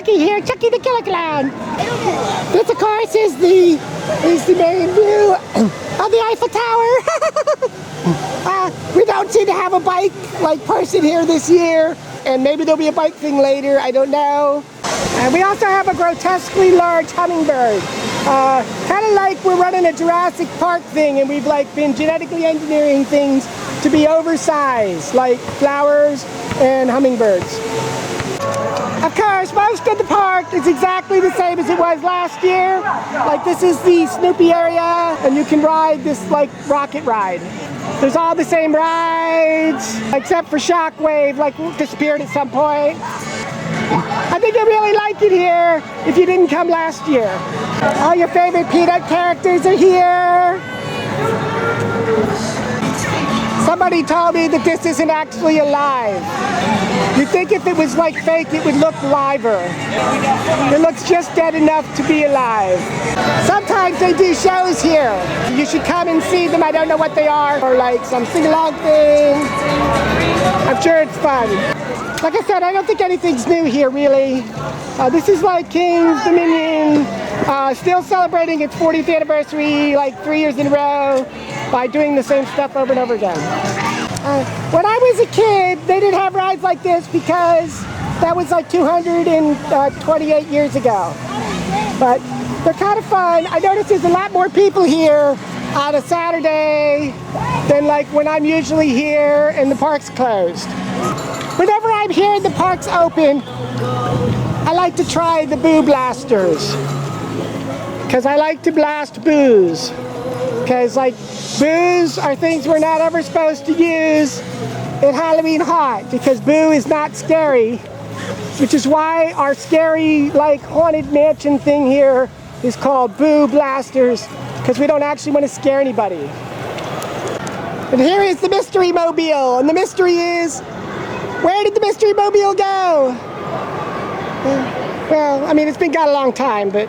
Chucky here, Chucky the Killer Clown. This, of course, is the main view of the Eiffel Tower. We don't seem to have a bike-like person here this year, and maybe there'll be a bike thing later, I don't know. And we also have a grotesquely large hummingbird. Kind of like we're running a Jurassic Park thing, and we've been genetically engineering things to be oversized, like flowers and hummingbirds. Of course, most of the park is exactly the same as it was last year. Like, this is the Snoopy area, and you can ride this rocket ride. There's all the same rides, except for Shockwave, disappeared at some point. I think you'll really like it here if you didn't come last year. All your favorite Peanut characters are here. Somebody told me that this isn't actually alive. You'd think if it was fake, it would look liver. It looks just dead enough to be alive. Sometimes they do shows here. You should come and see them. I don't know what they are, or some sing-along thing. I'm sure it's fun. Like I said, I don't think anything's new here, really. This is King's Dominion, still celebrating its 40th anniversary 3 years in a row by doing the same stuff over and over again. When I was a kid, they didn't have rides like this because that was 228 years ago. But they're kind of fun. I noticed there's a lot more people here on a Saturday than when I'm usually here and the park's closed. Whenever I'm here and the park's open, I like to try the boo blasters. Because I like to blast boos. Because boos are things we're not ever supposed to use at Halloween Haunt. Because boo is not scary. Which is why our scary haunted mansion thing here is called boo blasters. Because we don't actually want to scare anybody. And here is the Mystery Mobile. And the mystery is, where did the Mystery Mobile go? Well, I mean, it's been gone a long time, but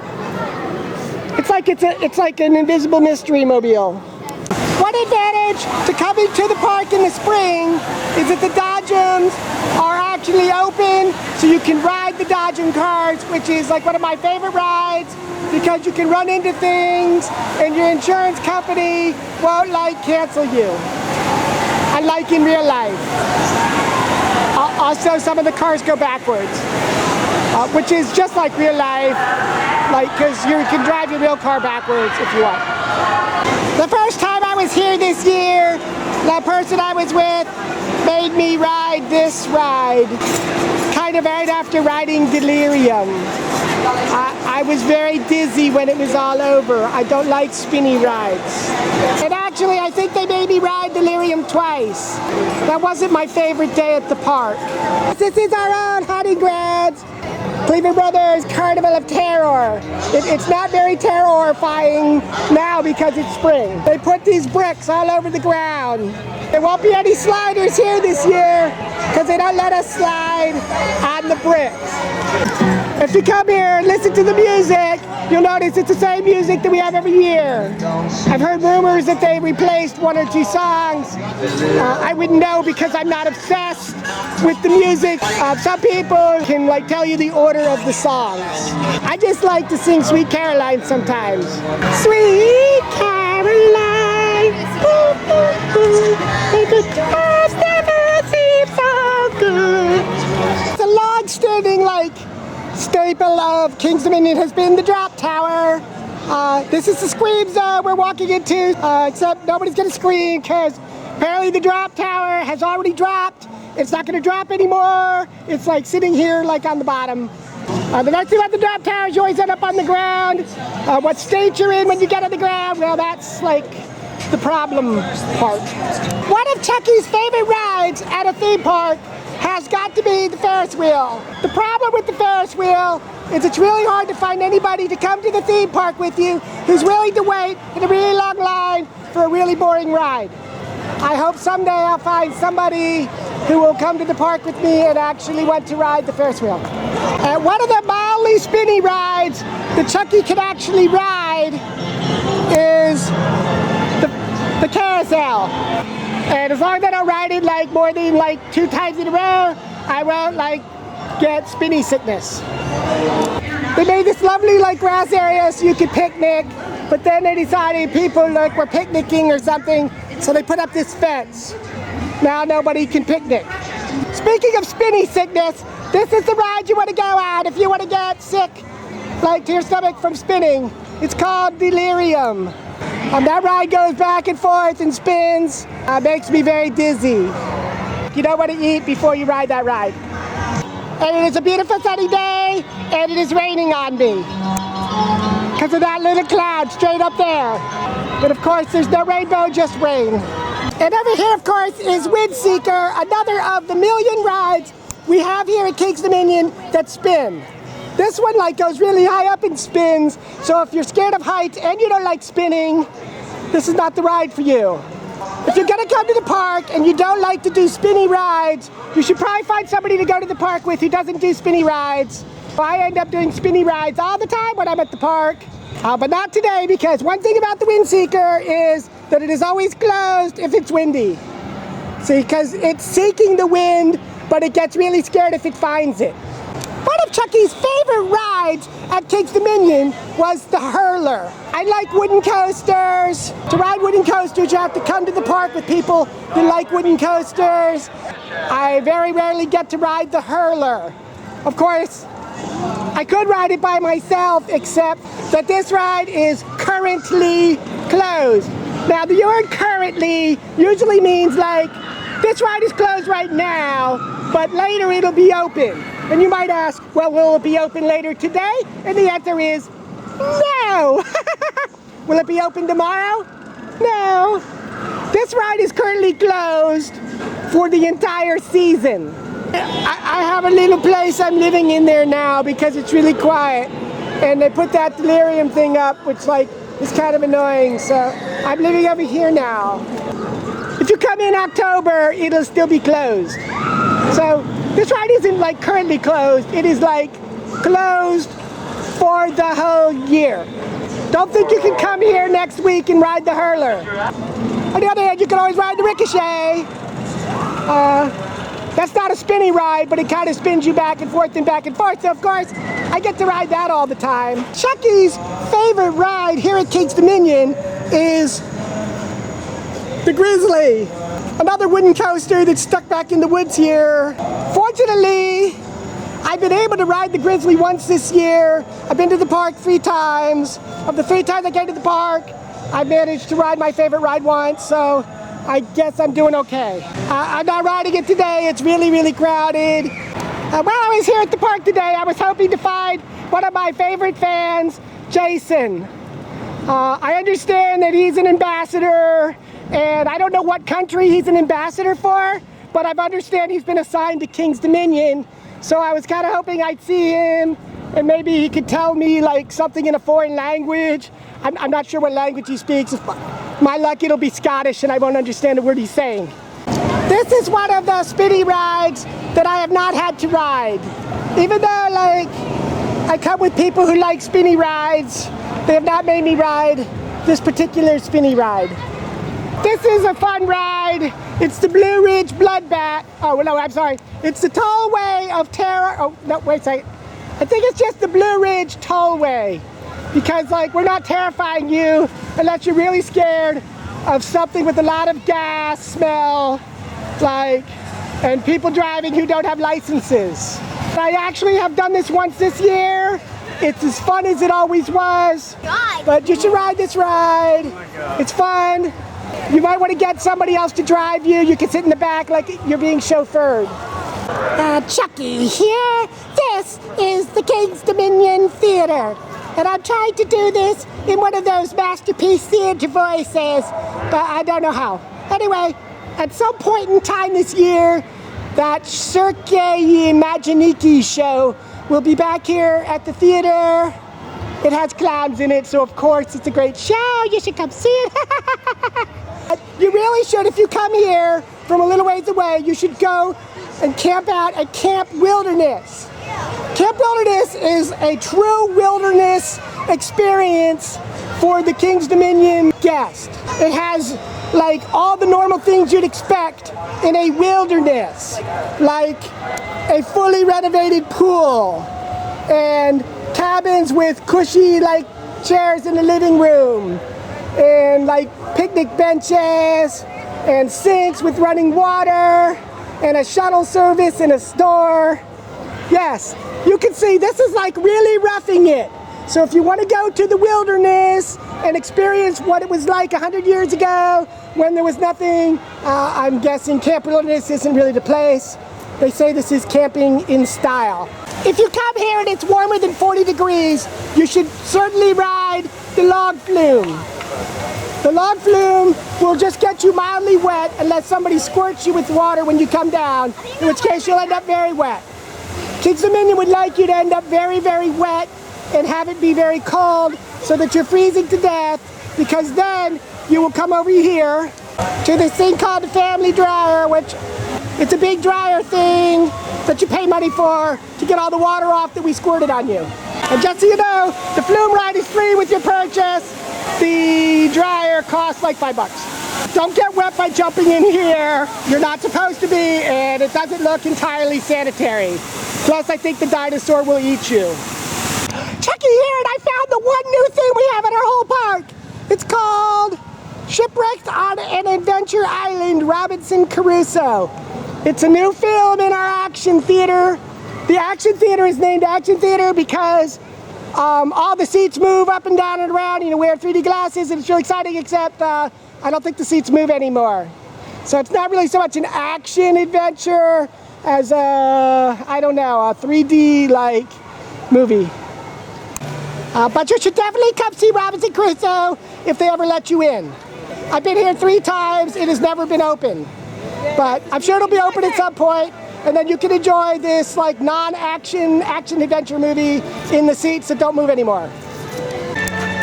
it's like an invisible Mystery Mobile. One advantage to coming to the park in the spring is that the Dodgems are actually open, so you can ride the Dodgem cars, which is one of my favorite rides, because you can run into things and your insurance company won't cancel you. Unlike in real life. Also, some of the cars go backwards, which is just like real life, because you can drive your real car backwards if you want. The first time I was here this year, the person I was with made me ride this ride, kind of right after riding Delirium. I was very dizzy when it was all over. I don't like spinny rides. And actually, I think they made me ride Delirium twice. That wasn't my favorite day at the park. This is our own hunting grounds, Cleveland Brothers Carnival of Terror. It's not very terrifying now because it's spring. They put these bricks all over the ground. There won't be any sliders here this year because they don't let us slide on the bricks. If you come here and listen to the music, you'll notice it's the same music that we have every year. I've heard rumors that they replaced 1 or 2 songs. I wouldn't know because I'm not obsessed with the music. Some people can tell you the order of the songs. I just like to sing Sweet Caroline sometimes. Sweet Caroline, ooh, ooh, ooh, the times never seem so good. It's a long-standing staple of King's Dominion has been the drop tower. This is the scream zone we're walking into, except nobody's gonna scream because apparently the drop tower has already dropped. It's not gonna drop anymore. It's sitting here on the bottom. The nice thing about the drop tower is you always end up on the ground. What state you're in when you get on the ground, well, that's the problem part. One of Chucky's favorite rides at a theme park has got to be the Ferris wheel. The problem with the Ferris wheel is it's really hard to find anybody to come to the theme park with you who's willing to wait in a really long line for a really boring ride. I hope someday I'll find somebody who will come to the park with me and actually want to ride the Ferris wheel. One of the mildly spinny rides that Chucky can actually ride is the carousel. And as long as I don't ride it more than 2 times in a row, I won't get spinny sickness. They made this lovely like grass area so you could picnic, but then they decided people like were picnicking or something, so they put up this fence. Now nobody can picnic. Speaking of spinny sickness, this is the ride you want to go on if you want to get sick, like to your stomach from spinning. It's called Delirium. That ride goes back and forth and spins. Makes me very dizzy. You don't want to eat before you ride that ride. And it is a beautiful sunny day, and it is raining on me because of that little cloud straight up there. But of course, there's no rainbow, just rain. And over here, of course, is Windseeker, another of the million rides we have here at King's Dominion that spin. This one like goes really high up and spins, so if you're scared of heights and you don't like spinning, this is not the ride for you. If you're gonna come to the park and you don't like to do spinny rides, you should probably find somebody to go to the park with who doesn't do spinny rides. I end up doing spinny rides all the time when I'm at the park, but not today, because one thing about the Windseeker is that it is always closed if it's windy. See, because it's seeking the wind, but it gets really scared if it finds it. One of Chucky's favorite rides at King's Dominion was the hurler. I like wooden coasters. To ride wooden coasters, you have to come to the park with people who like wooden coasters. I very rarely get to ride the hurler. Of course, I could ride it by myself, except that this ride is currently closed. Now, the word currently usually means like, this ride is closed right now, but later it'll be open. And you might ask, well, will it be open later today? And the answer is no. Will it be open tomorrow? No. This ride is currently closed for the entire season. I have a little place I'm living in there now because it's really quiet. And they put that delirium thing up, which like is kind of annoying. So I'm living over here now. If you come in October, it'll still be closed. So this ride isn't like currently closed, it is like closed for the whole year. Don't think you can come here next week and ride the hurler. On the other hand, you can always ride the ricochet. That's not a spinny ride, but it kind of spins you back and forth and back and forth. So of course, I get to ride that all the time. Chucky's favorite ride here at King's Dominion is the Grizzly. Another wooden coaster that's stuck back in the woods here. Fortunately, I've been able to ride the Grizzly once this year. I've been to the park 3 times. Of the 3 times I came to the park, I managed to ride my favorite ride once, so I guess I'm doing okay. I'm not riding it today. It's really, really crowded. While I was here at the park today, I was hoping to find one of my favorite fans, Jason. I understand that he's an ambassador, and I don't know what country he's an ambassador for, but I understand he's been assigned to King's Dominion, so I was kind of hoping I'd see him, and maybe he could tell me like something in a foreign language. I'm not sure what language he speaks. If my luck, it'll be Scottish, and I won't understand a word he's saying. This is one of the spinny rides that I have not had to ride. Even though like I come with people who like spinny rides, they have not made me ride this particular spinny ride. This is a fun ride. It's the Blue Ridge Bloodbath. Oh, no, I'm sorry. It's the Tollway of Terror. Oh, no, wait a second. I think it's just the Blue Ridge Tollway. Because, like, we're not terrifying you unless you're really scared of something with a lot of gas smell, like, and people driving who don't have licenses. I actually have done this once this year. It's as fun as it always was. But you should ride this ride. It's fun. You might want to get somebody else to drive you. You can sit in the back like you're being chauffeured. Chucky here. This is the King's Dominion Theater. And I'm trying to do this in one of those masterpiece theater voices, but I don't know how. Anyway, at some point in time this year, that Cirque Imaginiki show will be back here at the theater. It has clowns in it, so of course it's a great show. You should come see it. You really should. If you come here from a little ways away, you should go and camp out at Camp Wilderness. Camp Wilderness is a true wilderness experience for the King's Dominion guest. It has like all the normal things you'd expect in a wilderness, like a fully renovated pool and cabins with cushy like chairs in the living room and like picnic benches and sinks with running water and a shuttle service and a store. Yes, you can see this is like really roughing it. So if you want to go to the wilderness and experience what it was like 100 years ago when there was nothing, I'm guessing Camp Wilderness isn't really the place. They say this is camping in style. If you come here and it's warmer than 40 degrees, you should certainly ride the log flume. The log flume will just get you mildly wet unless somebody squirts you with water when you come down, in which case you'll end up very wet. Kids Dominion would like you to end up very, very wet and have it be very cold so that you're freezing to death, because then you will come over here to this thing called the family dryer, which it's a big dryer thing that you pay money for to get all the water off that we squirted on you. And just so you know, the flume ride is free with your purchase. The dryer costs like $5. Don't get wet by jumping in here. You're not supposed to be, and it doesn't look entirely sanitary. Plus, I think the dinosaur will eat you. Chucky here, and I found the one new thing we have at our whole park. It's called Shipwrecked on an Adventure Island, Robinson Crusoe. It's a new film in our action theater. The action theater is named Action Theater because all the seats move up and down and around. You know, wear 3D glasses, and it's really exciting, except I don't think the seats move anymore. So it's not really so much an action adventure as I don't know, a 3D like movie. But you should definitely come see Robinson Crusoe if they ever let you in. I've been here 3 times, it has never been open. But I'm sure it'll be open at some point, and then you can enjoy this like non-action action-adventure movie in the seats that don't move anymore.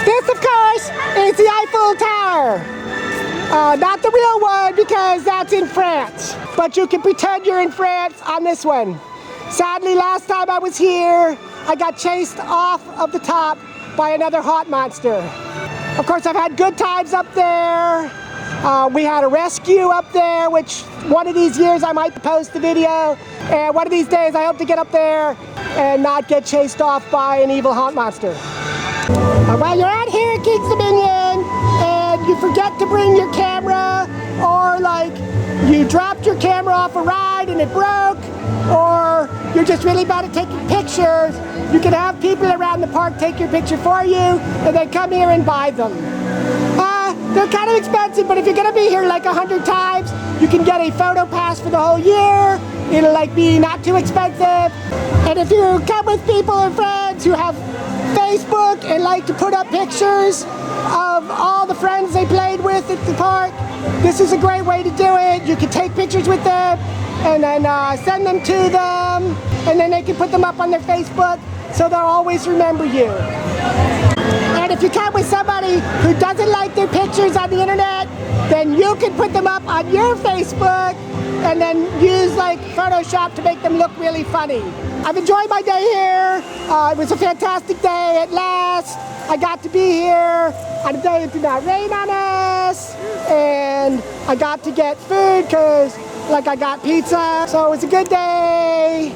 This, of course, is the Eiffel Tower. Not the real one, because that's in France. But you can pretend you're in France on this one. Sadly, last time I was here, I got chased off of the top by another hot monster. Of course, I've had good times up there. We had a rescue up there, which one of these years I might post the video. And one of these days I hope to get up there and not get chased off by an evil haunt monster. While you're out here at Kings Dominion and you forget to bring your camera, or like you dropped your camera off a ride and it broke, or you're just really bad at taking pictures, you can have people around the park take your picture for you and then come here and buy them. They're kind of expensive, but if you're going to be here like 100 times, you can get a photo pass for the whole year. It'll like be not too expensive. And if you come with people and friends who have Facebook and like to put up pictures of all the friends they played with at the park, this is a great way to do it. You can take pictures with them and then send them to them, and then they can put them up on their Facebook so they'll always remember you. And if you come with somebody who doesn't like their pictures on the internet, then you can put them up on your Facebook and then use like Photoshop to make them look really funny. I've enjoyed my day here. It was a fantastic day at last. I got to be here on a day it did not rain on us, and I got to get food because like I got pizza. So it was a good day.